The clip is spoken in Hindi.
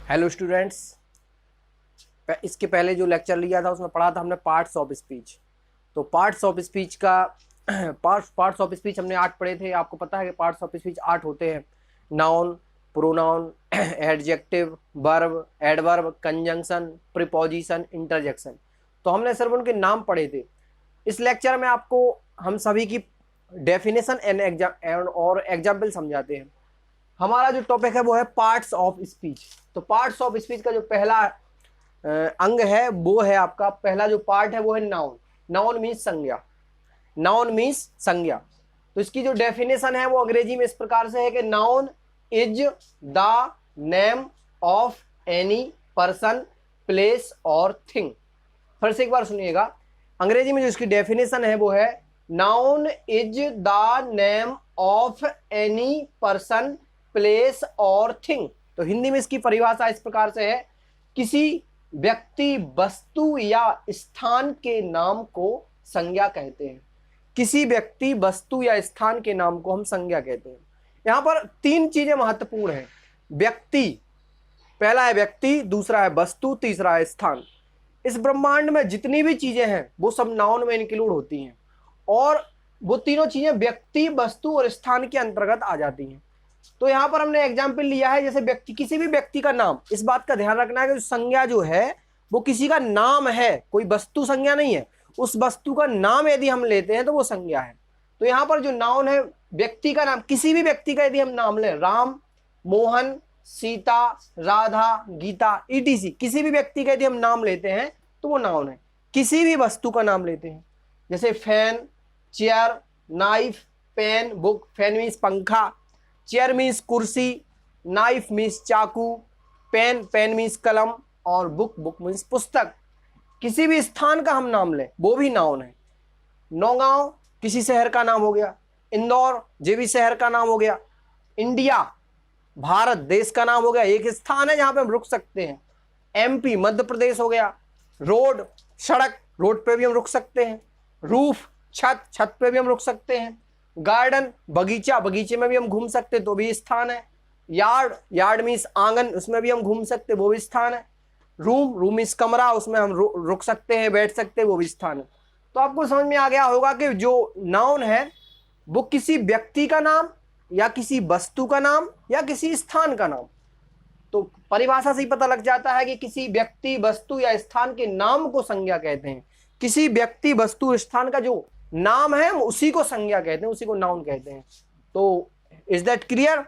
हेलो स्टूडेंट्स, इसके पहले जो लेक्चर लिया था उसमें पढ़ा था हमने पार्ट्स ऑफ स्पीच। तो पार्ट्स ऑफ स्पीच का पार्ट्स ऑफ स्पीच हमने 8 पढ़े थे। आपको पता है कि पार्ट्स ऑफ स्पीच 8 होते हैं। Noun, pronoun, adjective, verb, adverb, conjunction, preposition, interjection. तो हमने सिर्फ उनके नाम पढ़े थे। इस लेक्चर में आपको हम सभी की डेफिनेशन एंड और एग्जाम्पल समझाते हैं। हमारा जो टॉपिक है वो है पार्ट्स ऑफ स्पीच। तो पार्ट्स ऑफ स्पीच का जो पहला अंग है वो है आपका, पहला जो पार्ट है वो है नाउन। नाउन मीन्स संज्ञा। नाउन मीन्स संज्ञा। तो इसकी जो डेफिनेशन है वो अंग्रेजी में इस प्रकार से है कि noun is the name of any person, place और थिंग। फिर से एक बार सुनिएगा, अंग्रेजी में जो इसकी डेफिनेशन है वो है noun is the name of any person, place और थिंग। तो हिंदी में इसकी परिभाषा इस प्रकार से है, किसी व्यक्ति, वस्तु या स्थान के नाम को संज्ञा कहते हैं। किसी व्यक्ति, वस्तु या स्थान के नाम को हम संज्ञा कहते हैं। यहां पर 3 चीजें महत्वपूर्ण हैं। व्यक्ति, पहला है व्यक्ति, दूसरा है वस्तु, तीसरा है स्थान। इस ब्रह्मांड में जितनी भी चीजें हैं वो सब नाउन में इंक्लूड होती हैं और वो तीनों चीजें व्यक्ति, वस्तु और स्थान के अंतर्गत आ जाती हैं। तो यहां पर हमने एग्जाम्पल लिया है, जैसे व्यक्ति, किसी भी व्यक्ति का नाम। इस बात का ध्यान रखना है कि संज्ञा जो है वो किसी का नाम है, कोई वस्तु संज्ञा नहीं है। उस वस्तु का नाम यदि हम लेते हैं तो वो संज्ञा है। तो यहां पर जो नाउन है, व्यक्ति का नाम, किसी भी व्यक्ति का यदि हम नाम लें, राम, मोहन, सीता, राधा, गीता, ईटीसी, किसी भी व्यक्ति का यदि हम नाम लेते हैं तो वो नाउन है। किसी भी वस्तु का नाम लेते हैं, जैसे fan, chair, knife, pen, book. Fan means पंखा, चेयर मीन्स कुर्सी, नाइफ मीन्स चाकू, पेन मीन्स कलम और बुक मीन्स पुस्तक। किसी भी स्थान का हम नाम लें वो भी नाउन है। नौगांव किसी शहर का नाम हो गया, इंदौर जे भी शहर का नाम हो गया, इंडिया भारत देश का नाम हो गया, एक स्थान है जहां पे हम रुक सकते हैं। एमपी मध्य प्रदेश हो गया। रोड सड़क, रोड पे भी हम रुक सकते हैं। रूफ छत, छत पे भी हम रुक सकते हैं। गार्डन बगीचा, बगीचे में भी हम घूम सकते तो भी स्थान है। यार्ड, यार्ड मीन्स आंगन, उसमें भी हम घूम सकते वो भी स्थान है। रूम मीन्स कमरा, उसमें हम रुक सकते हैं, बैठ सकते वो भी स्थान है। तो आपको समझ में आ गया होगा कि जो नाउन है वो किसी व्यक्ति का नाम या किसी वस्तु का नाम या किसी स्थान का नाम। तो परिभाषा से ही पता लग जाता है कि किसी व्यक्ति, वस्तु या स्थान के नाम को संज्ञा कहते हैं। किसी व्यक्ति, वस्तु, स्थान का जो नाम है उसी को संज्ञा कहते हैं, उसी को नाउन कहते हैं। तो इज दैट क्लियर?